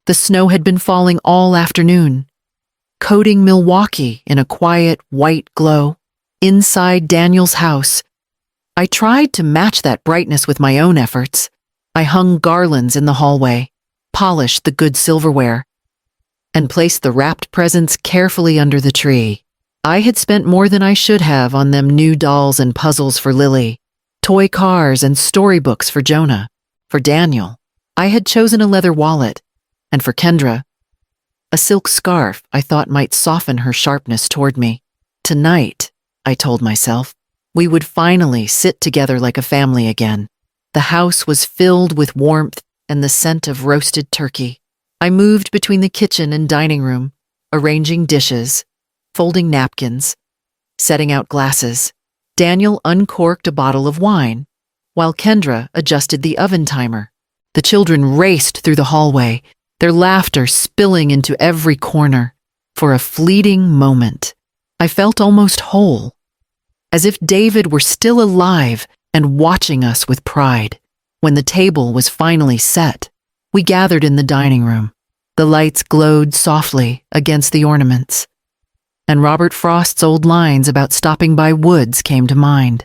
The snow had been falling all afternoon, coating Milwaukee in a quiet white glow. Inside Daniel's house, I tried to match that brightness with my own efforts. I hung garlands in the hallway, polished the good silverware, and placed the wrapped presents carefully under the tree. I had spent more than I should have on them new dolls and puzzles for Lily, toy cars and storybooks for Jonah. For Daniel, I had chosen a leather wallet, and for Kendra, a silk scarf I thought might soften her sharpness toward me. Tonight, I told myself, we would finally sit together like a family again. The house was filled with warmth and the scent of roasted turkey. I moved between the kitchen and dining room, arranging dishes, folding napkins, setting out glasses. Daniel uncorked a bottle of wine, while Kendra adjusted the oven timer. The children raced through the hallway, their laughter spilling into every corner. For a fleeting moment, I felt almost whole, as if David were still alive and watching us with pride. When the table was finally set, we gathered in the dining room. The lights glowed softly against the ornaments, and Robert Frost's old lines about stopping by woods came to mind,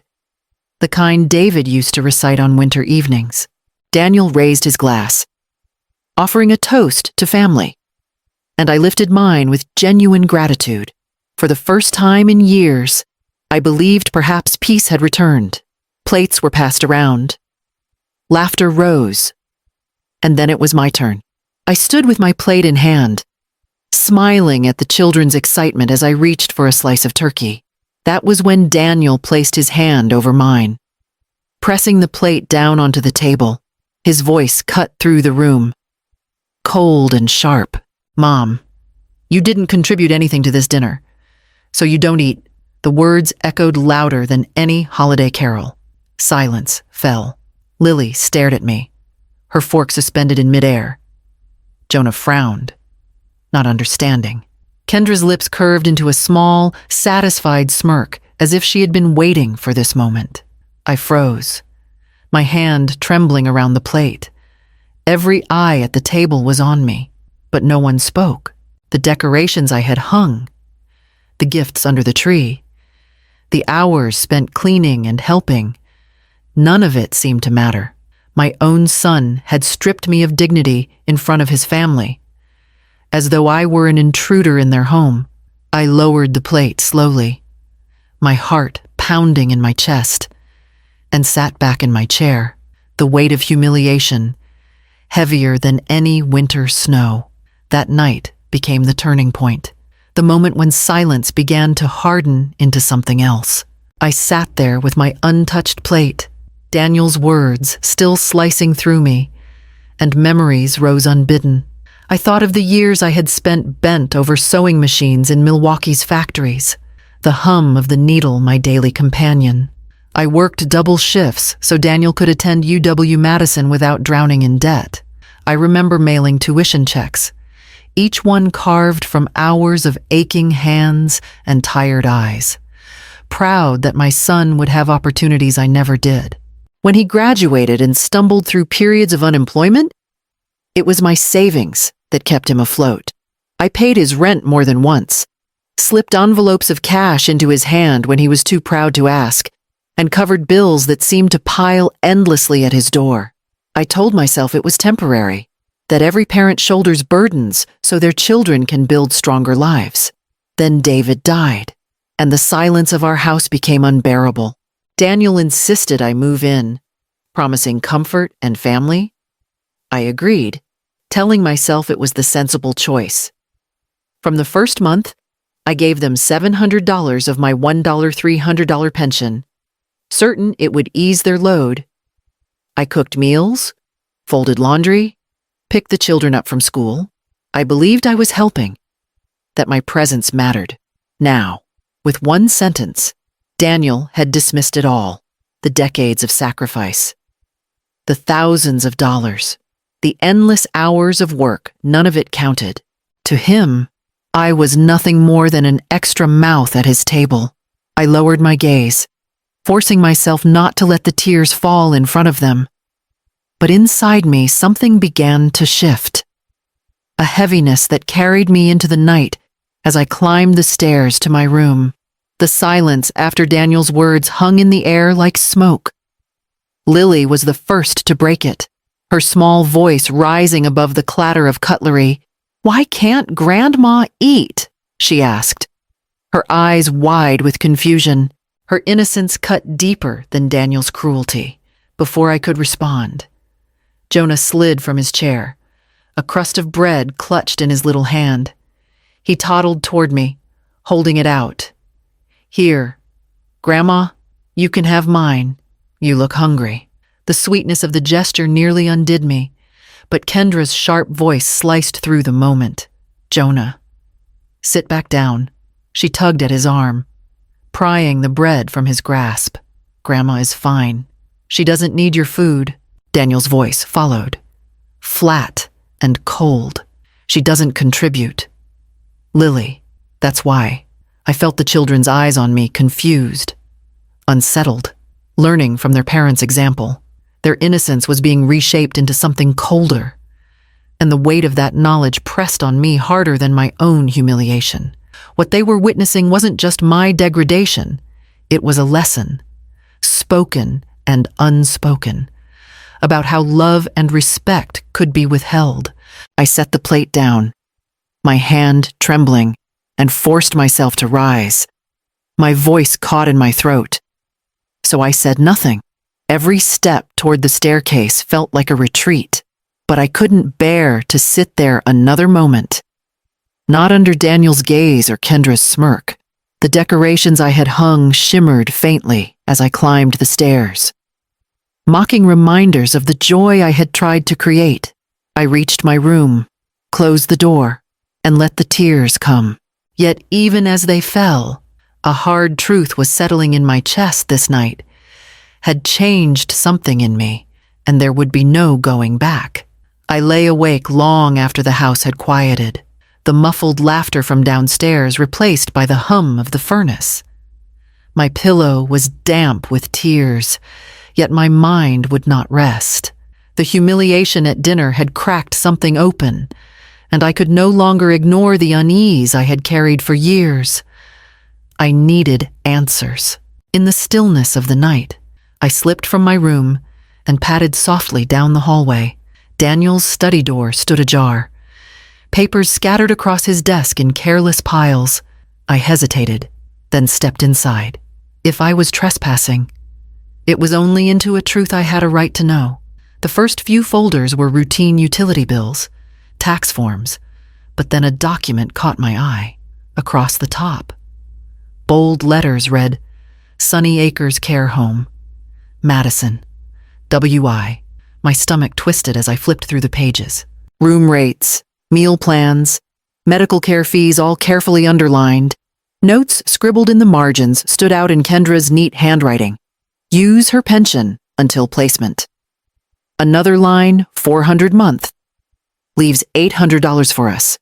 the kind David used to recite on winter evenings. Daniel raised his glass, offering a toast to family, and I lifted mine with genuine gratitude. For the first time in years, I believed perhaps peace had returned. Plates were passed around. Laughter rose. And then it was my turn. I stood with my plate in hand, smiling at the children's excitement as I reached for a slice of turkey. That was when Daniel placed his hand over mine, pressing the plate down onto the table. His voice cut through the room, cold and sharp. "Mom, you didn't contribute anything to this dinner, so you don't eat." The words echoed louder than any holiday carol. Silence fell. Lily stared at me, her fork suspended in midair. Jonah frowned, not understanding. Kendra's lips curved into a small, satisfied smirk, as if she had been waiting for this moment. I froze, my hand trembling around the plate. Every eye at the table was on me, but no one spoke. The decorations I had hung, the gifts under the tree, the hours spent cleaning and helping, none of it seemed to matter. My own son had stripped me of dignity in front of his family, as though I were an intruder in their home. I lowered the plate slowly, my heart pounding in my chest, and sat back in my chair, the weight of humiliation heavier than any winter snow. That night became the turning point, the moment when silence began to harden into something else. I sat there with my untouched plate, Daniel's words still slicing through me, and memories rose unbidden. I thought of the years I had spent bent over sewing machines in Milwaukee's factories, the hum of the needle my daily companion. I worked double shifts so Daniel could attend UW-Madison without drowning in debt. I remember mailing tuition checks, each one carved from hours of aching hands and tired eyes, proud that my son would have opportunities I never did. When he graduated and stumbled through periods of unemployment, it was my savings that kept him afloat. I paid his rent more than once, slipped envelopes of cash into his hand when he was too proud to ask, and covered bills that seemed to pile endlessly at his door. I told myself it was temporary, that every parent shoulders burdens so their children can build stronger lives. Then David died, and the silence of our house became unbearable. Daniel insisted I move in, promising comfort and family. I agreed, telling myself it was the sensible choice. From the first month, I gave them $700 of my $300 pension, certain it would ease their load. I cooked meals, folded laundry, picked the children up from school. I believed I was helping, that my presence mattered. Now, with one sentence, Daniel had dismissed it all, the decades of sacrifice, the thousands of dollars, the endless hours of work, none of it counted. To him, I was nothing more than an extra mouth at his table. I lowered my gaze, forcing myself not to let the tears fall in front of them. But inside me, something began to shift. A a heaviness that carried me into the night as I climbed the stairs to my room. The silence after Daniel's words hung in the air like smoke. Lily was the first to break it, her small voice rising above the clatter of cutlery. "Why can't Grandma eat?" she asked, her eyes wide with confusion, her innocence cut deeper than Daniel's cruelty. Before I could respond, Jonah slid from his chair, a crust of bread clutched in his little hand. He toddled toward me, holding it out. "Here, Grandma, you can have mine. You look hungry." The sweetness of the gesture nearly undid me, but Kendra's sharp voice sliced through the moment. "Jonah, sit back down." She tugged at his arm, prying the bread from his grasp. "Grandma is fine. She doesn't need your food." Daniel's voice followed, flat and cold. "She doesn't contribute." "Lily, that's why." I felt the children's eyes on me, confused, unsettled, learning from their parents' example. Their innocence was being reshaped into something colder, and the weight of that knowledge pressed on me harder than my own humiliation. What they were witnessing wasn't just my degradation, it was a lesson, spoken and unspoken, about how love and respect could be withheld. I set the plate down, my hand trembling, and forced myself to rise. My voice caught in my throat, so I said nothing. Every step toward the staircase felt like a retreat, but I couldn't bear to sit there another moment. Not under Daniel's gaze or Kendra's smirk. The decorations I had hung shimmered faintly as I climbed the stairs, mocking reminders of the joy I had tried to create. I reached my room, closed the door, and let the tears come. Yet even as they fell, a hard truth was settling in my chest this night, had changed something in me, and there would be no going back. I lay awake long after the house had quieted, the muffled laughter from downstairs replaced by the hum of the furnace. My pillow was damp with tears, yet my mind would not rest. The humiliation at dinner had cracked something open, and I could no longer ignore the unease I had carried for years. I needed answers. In the stillness of the night, I slipped from my room and padded softly down the hallway. Daniel's study door stood ajar, papers scattered across his desk in careless piles. I hesitated, then stepped inside. If I was trespassing, it was only into a truth I had a right to know. The first few folders were routine utility bills, tax forms, but then a document caught my eye. Across the top, bold letters read, "Sunny Acres Care Home, Madison, WI." My stomach twisted as I flipped through the pages. Room rates, meal plans, medical care fees all carefully underlined. Notes scribbled in the margins stood out in Kendra's neat handwriting. Use her pension until placement. Another line, 400 month. Leaves $800 for us.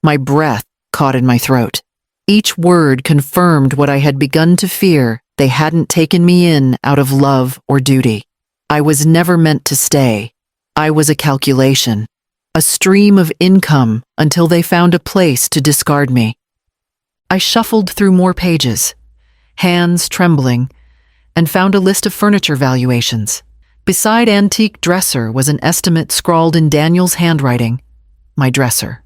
My breath caught in my throat. Each word confirmed what I had begun to fear. They hadn't taken me in out of love or duty. I was never meant to stay. I was a calculation, a stream of income until they found a place to discard me. I shuffled through more pages, hands trembling, and found a list of furniture valuations. Beside antique dresser was an estimate scrawled in Daniel's handwriting. My dresser,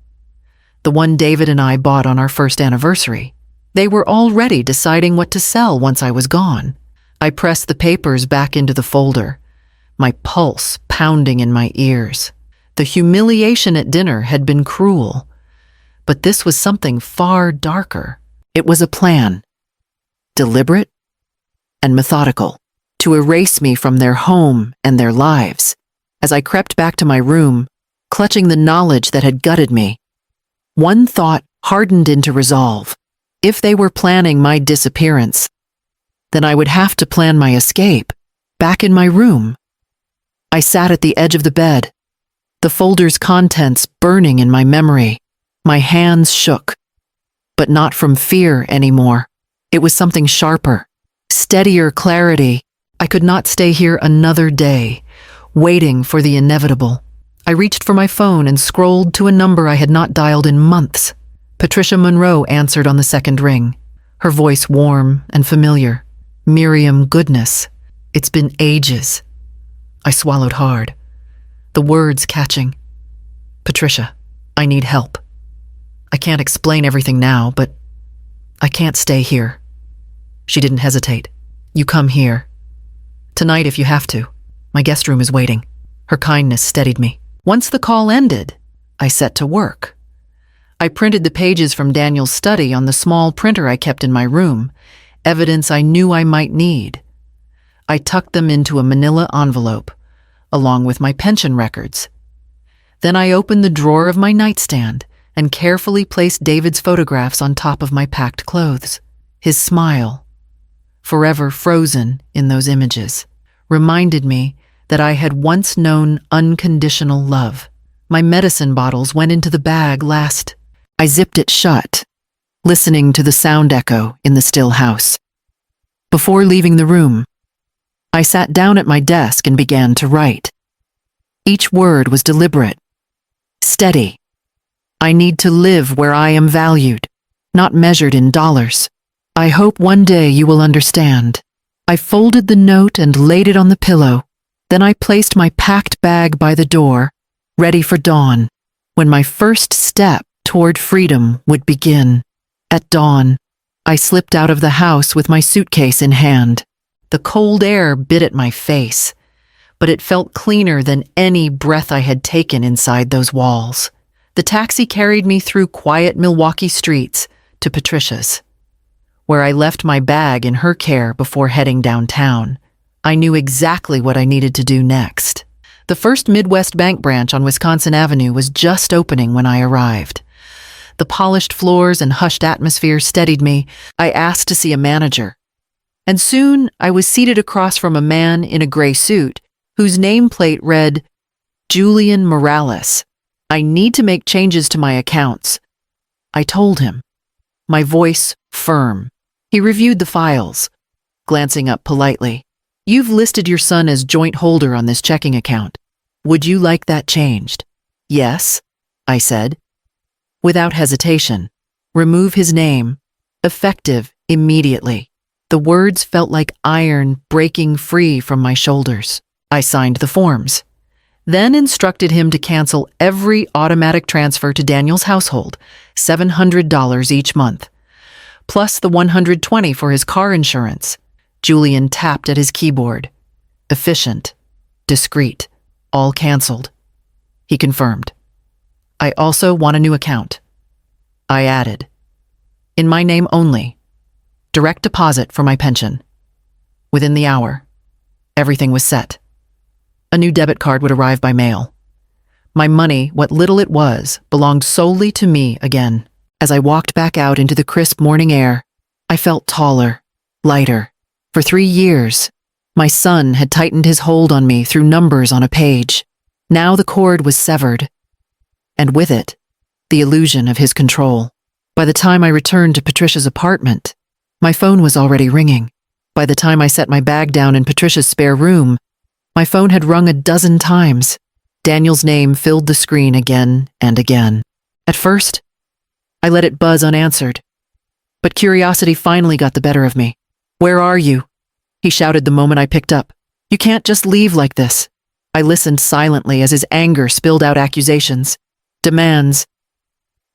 the one David and I bought on our first anniversary. They were already deciding what to sell once I was gone. I pressed the papers back into the folder, my pulse pounding in my ears. The humiliation at dinner had been cruel, but this was something far darker. It was a plan, deliberate and methodical, to erase me from their home and their lives. As I crept back to my room, clutching the knowledge that had gutted me, one thought hardened into resolve. If they were planning my disappearance, then I would have to plan my escape, back in my room. I sat at the edge of the bed, the folder's contents burning in my memory. My hands shook, but not from fear anymore. It was something sharper, steadier clarity. I could not stay here another day, waiting for the inevitable. I reached for my phone and scrolled to a number I had not dialed in months. Patricia Monroe answered on the second ring, her voice warm and familiar. Miriam, goodness. It's been ages. I swallowed hard, the words catching. Patricia, I need help. I can't explain everything now, but I can't stay here. She didn't hesitate. You come here. Tonight if you have to. My guest room is waiting. Her kindness steadied me. Once the call ended, I set to work. I printed the pages from Daniel's study on the small printer I kept in my room, evidence I knew I might need. I tucked them into a manila envelope, along with my pension records. Then I opened the drawer of my nightstand and carefully placed David's photographs on top of my packed clothes. His smile, forever frozen in those images, reminded me that I had once known unconditional love. My medicine bottles went into the bag last. I zipped it shut, listening to the sound echo in the still house. Before leaving the room, I sat down at my desk and began to write. Each word was deliberate, steady. I need to live where I am valued, not measured in dollars. I hope one day you will understand. I folded the note and laid it on the pillow. Then I placed my packed bag by the door, ready for dawn, when my first step toward freedom would begin. At dawn, I slipped out of the house with my suitcase in hand. The cold air bit at my face, but it felt cleaner than any breath I had taken inside those walls. The taxi carried me through quiet Milwaukee streets to Patricia's, where I left my bag in her care before heading downtown. I knew exactly what I needed to do next. The First Midwest Bank branch on Wisconsin Avenue was just opening when I arrived. The polished floors and hushed atmosphere steadied me. I asked to see a manager. And soon I was seated across from a man in a gray suit whose nameplate read, Julian Morales. I need to make changes to my accounts. I told him, my voice firm. He reviewed the files, glancing up politely. You've listed your son as joint holder on this checking account. Would you like that changed? Yes, I said. Without hesitation, remove his name, effective immediately. The words felt like iron breaking free from my shoulders. I signed the forms, then instructed him to cancel every automatic transfer to Daniel's household, $700 each month, plus the $120 for his car insurance. Julian tapped at his keyboard. Efficient, discreet, all canceled. He confirmed. I also want a new account. I added, in my name only, direct deposit for my pension. Within the hour, everything was set. A new debit card would arrive by mail. My money, what little it was, belonged solely to me again. As I walked back out into the crisp morning air, I felt taller, lighter. For 3 years, my son had tightened his hold on me through numbers on a page. Now the cord was severed, and with it, the illusion of his control. By the time I returned to Patricia's apartment, my phone was already ringing. By the time I set my bag down in Patricia's spare room, my phone had rung a dozen times. Daniel's name filled the screen again and again. At first, I let it buzz unanswered, but curiosity finally got the better of me. Where are you? He shouted the moment I picked up. You can't just leave like this. I listened silently as his anger spilled out accusations, demands,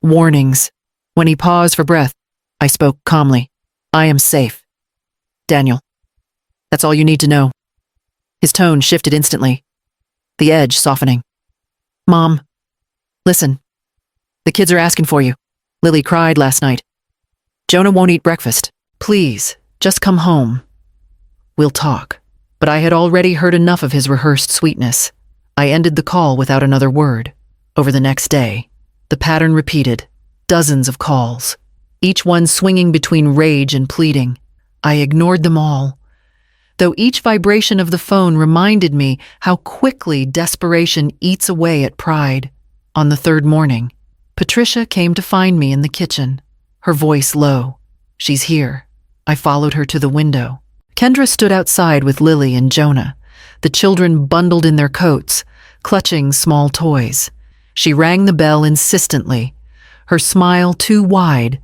warnings. When he paused for breath, I spoke calmly. I am safe. Daniel, that's all you need to know. His tone shifted instantly, the edge softening. Mom, listen. The kids are asking for you. Lily cried last night. Jonah won't eat breakfast. Please, just come home. We'll talk. But I had already heard enough of his rehearsed sweetness. I ended the call without another word. Over the next day, the pattern repeated. Dozens of calls, each one swinging between rage and pleading. I ignored them all, though each vibration of the phone reminded me how quickly desperation eats away at pride. On the third morning, Patricia came to find me in the kitchen, her voice low. She's here. I followed her to the window. Kendra stood outside with Lily and Jonah, the children bundled in their coats, clutching small toys. She rang the bell insistently, her smile too wide,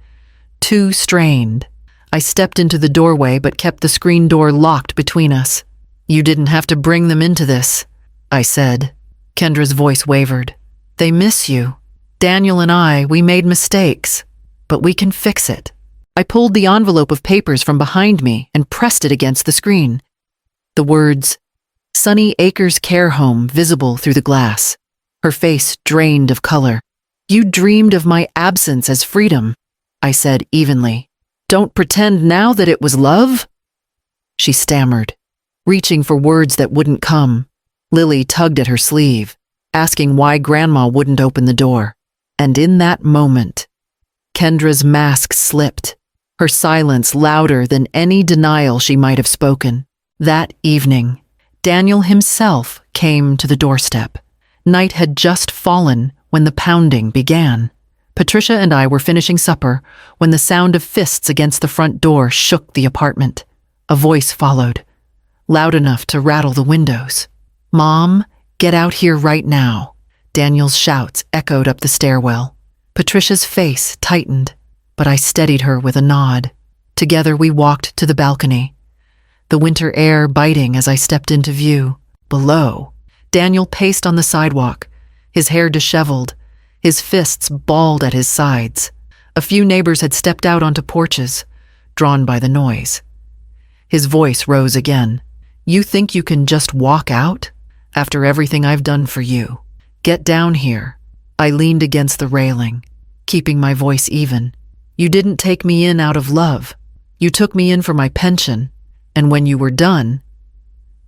too strained. I stepped into the doorway but kept the screen door locked between us. "You didn't have to bring them into this," I said. Kendra's voice wavered. "They miss you. Daniel and we made mistakes, but we can fix it." I pulled the envelope of papers from behind me and pressed it against the screen. The words, "Sunny Acres Care Home," visible through the glass. Her face drained of color. "You dreamed of my absence as freedom," I said evenly. "Don't pretend now that it was love." She stammered, reaching for words that wouldn't come. Lily tugged at her sleeve, asking why Grandma wouldn't open the door. And in that moment, Kendra's mask slipped, her silence louder than any denial she might have spoken. That evening, Daniel himself came to the doorstep. Night had just fallen when the pounding began. Patricia and I were finishing supper when the sound of fists against the front door shook the apartment. A voice followed, loud enough to rattle the windows. "Mom, get out here right now." Daniel's shouts echoed up the stairwell. Patricia's face tightened, but I steadied her with a nod. Together we walked to the balcony, the winter air biting as I stepped into view. Below, Daniel paced on the sidewalk, his hair disheveled, his fists balled at his sides. A few neighbors had stepped out onto porches, drawn by the noise. His voice rose again. "You think you can just walk out? After everything I've done for you. Get down here." I leaned against the railing, keeping my voice even. "You didn't take me in out of love. You took me in for my pension, and when you were done,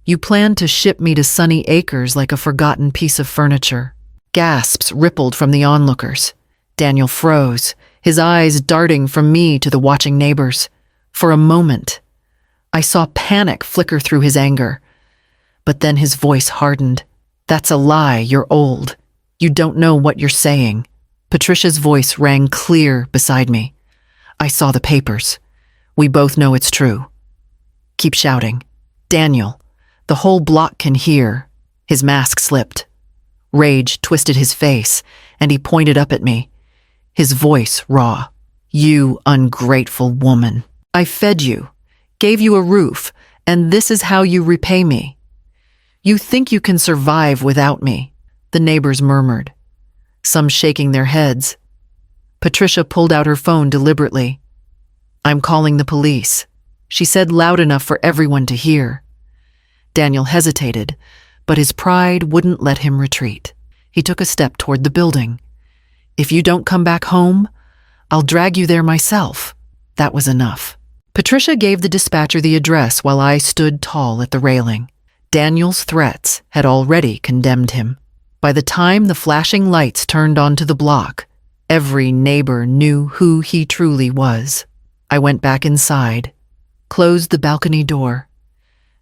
you planned to ship me to Sunny Acres like a forgotten piece of furniture." Gasps rippled from the onlookers. Daniel froze, his eyes darting from me to the watching neighbors. For a moment, I saw panic flicker through his anger. But then his voice hardened. "That's a lie, you're old. You don't know what you're saying." Patricia's voice rang clear beside me. "I saw the papers. We both know it's true." "Keep shouting. Daniel, the whole block can hear." His mask slipped. Rage twisted his face, and he pointed up at me, his voice raw. "You ungrateful woman. I fed you, gave you a roof, and this is how you repay me. You think you can survive without me," the neighbors murmured, some shaking their heads. Patricia pulled out her phone deliberately. "I'm calling the police," she said loud enough for everyone to hear. Daniel hesitated, but his pride wouldn't let him retreat. He took a step toward the building. "If you don't come back home, I'll drag you there myself." That was enough. Patricia gave the dispatcher the address while I stood tall at the railing. Daniel's threats had already condemned him. By the time the flashing lights turned onto the block, every neighbor knew who he truly was. I went back inside, closed the balcony door,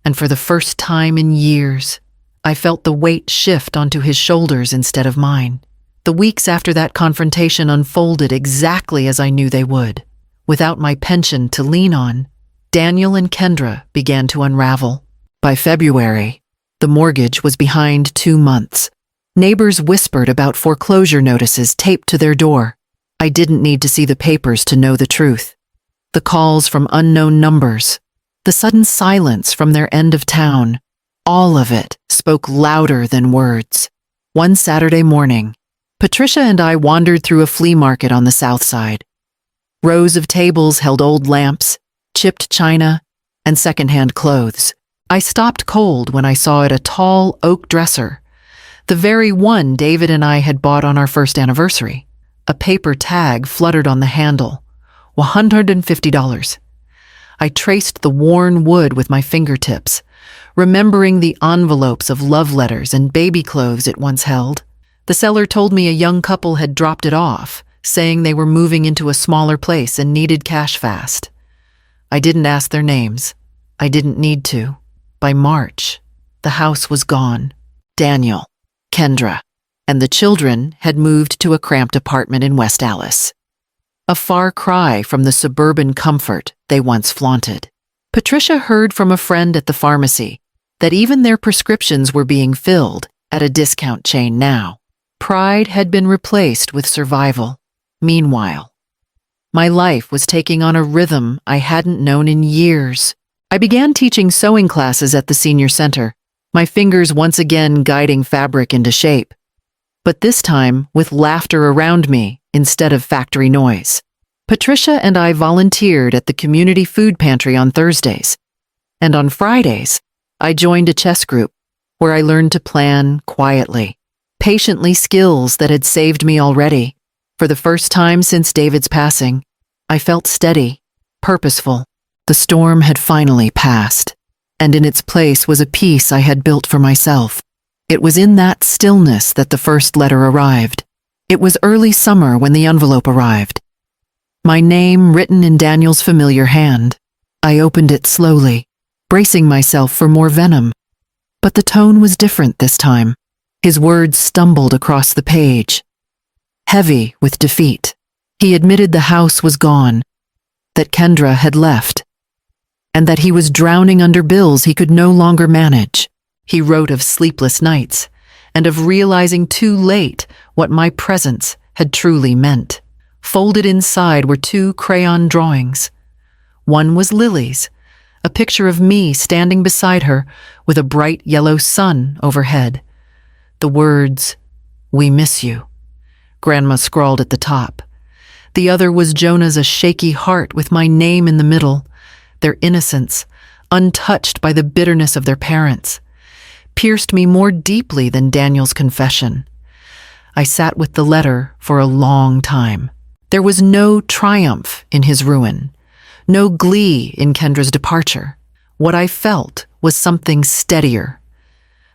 and for the first time in years, I felt the weight shift onto his shoulders instead of mine. The weeks after that confrontation unfolded exactly as I knew they would. Without my pension to lean on, Daniel and Kendra began to unravel. By February, the mortgage was behind 2 months. Neighbors whispered about foreclosure notices taped to their door. I didn't need to see the papers to know the truth. The calls from unknown numbers, the sudden silence from their end of town, all of it spoke louder than words. One Saturday morning, Patricia and I wandered through a flea market on the south side. Rows of tables held old lamps, chipped china, and secondhand clothes. I stopped cold when I saw it a tall oak dresser, the very one David and I had bought on our first anniversary. A paper tag fluttered on the handle, $150. I traced the worn wood with my fingertips, remembering the envelopes of love letters and baby clothes it once held. The seller told me a young couple had dropped it off, saying they were moving into a smaller place and needed cash fast. I didn't ask their names. I didn't need to. By March, the house was gone. Daniel, Kendra, and the children had moved to a cramped apartment in West Allis, a far cry from the suburban comfort they once flaunted. Patricia heard from a friend at the pharmacy that even their prescriptions were being filled, at a discount chain now. Pride had been replaced with survival. Meanwhile, my life was taking on a rhythm I hadn't known in years. I began teaching sewing classes at the senior center, my fingers once again guiding fabric into shape. But this time with laughter around me instead of factory noise. Patricia and I volunteered at the community food pantry on Thursdays. And on Fridays, I joined a chess group where I learned to plan quietly, patiently, skills that had saved me already. For the first time since David's passing, I felt steady, purposeful. The storm had finally passed, and in its place was a peace I had built for myself. It was in that stillness that the first letter arrived. It was early summer when the envelope arrived. My name written in Daniel's familiar hand. I opened it slowly, bracing myself for more venom. But the tone was different this time. His words stumbled across the page, heavy with defeat. He admitted the house was gone, that Kendra had left, and that he was drowning under bills he could no longer manage. He wrote of sleepless nights and of realizing too late what my presence had truly meant. Folded inside were 2 crayon drawings. One was Lily's, a picture of me standing beside her with a bright yellow sun overhead. The words, "We miss you," Grandma scrawled at the top. The other was Jonah's a shaky heart with my name in the middle, their innocence, untouched by the bitterness of their parents, pierced me more deeply than Daniel's confession. I sat with the letter for a long time. There was no triumph in his ruin, no glee in Kendra's departure. What I felt was something steadier.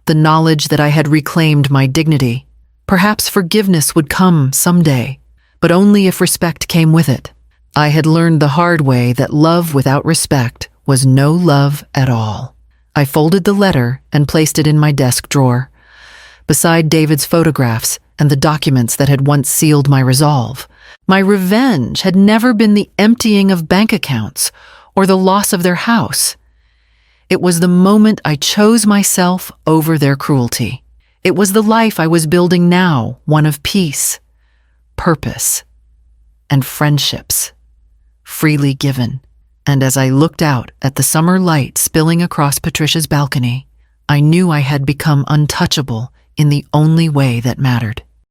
The knowledge that I had reclaimed my dignity. Perhaps forgiveness would come someday, but only if respect came with it. I had learned the hard way that love without respect was no love at all. I folded the letter and placed it in my desk drawer, beside David's photographs and the documents that had once sealed my resolve. My revenge had never been the emptying of bank accounts or the loss of their house. It was the moment I chose myself over their cruelty. It was the life I was building now, one of peace, purpose, and friendships, freely given. And as I looked out at the summer light spilling across Patricia's balcony, I knew I had become untouchable in the only way that mattered.